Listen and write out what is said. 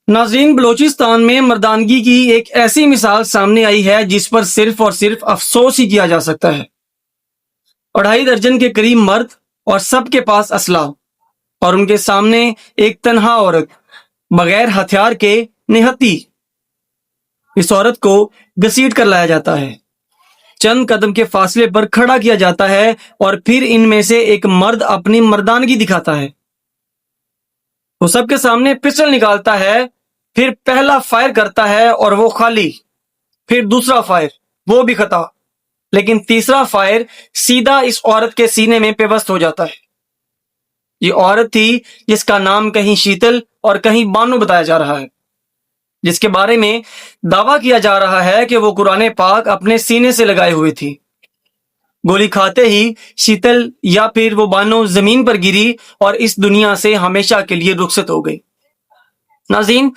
ناظرین، بلوچستان میں مردانگی کی ایک ایسی مثال سامنے آئی ہے جس پر صرف اور صرف افسوس ہی کیا جا سکتا ہے۔ 2.5 درجن کے قریب مرد اور سب کے پاس اسلحہ، اور ان کے سامنے ایک تنہا عورت بغیر ہتھیار کے نہتی۔ اس عورت کو گھسیٹ کر لایا جاتا ہے، چند قدم کے فاصلے پر کھڑا کیا جاتا ہے، اور پھر ان میں سے ایک مرد اپنی مردانگی دکھاتا ہے۔ وہ سب کے سامنے پسٹل نکالتا ہے، پھر پہلا فائر کرتا ہے اور وہ خالی، پھر دوسرا فائر، وہ بھی خطا، لیکن تیسرا فائر سیدھا اس عورت کے سینے میں پیوست ہو جاتا ہے۔ یہ عورت تھی جس کا نام کہیں شیتل اور کہیں بانو بتایا جا رہا ہے، جس کے بارے میں دعویٰ کیا جا رہا ہے کہ وہ قرآن پاک اپنے سینے سے لگائے ہوئے تھی۔ گولی کھاتے ہی شیتل یا پھر وہ بانو زمین پر گری اور اس دنیا سے ہمیشہ کے لیے رخصت ہو گئی۔ ناظرین،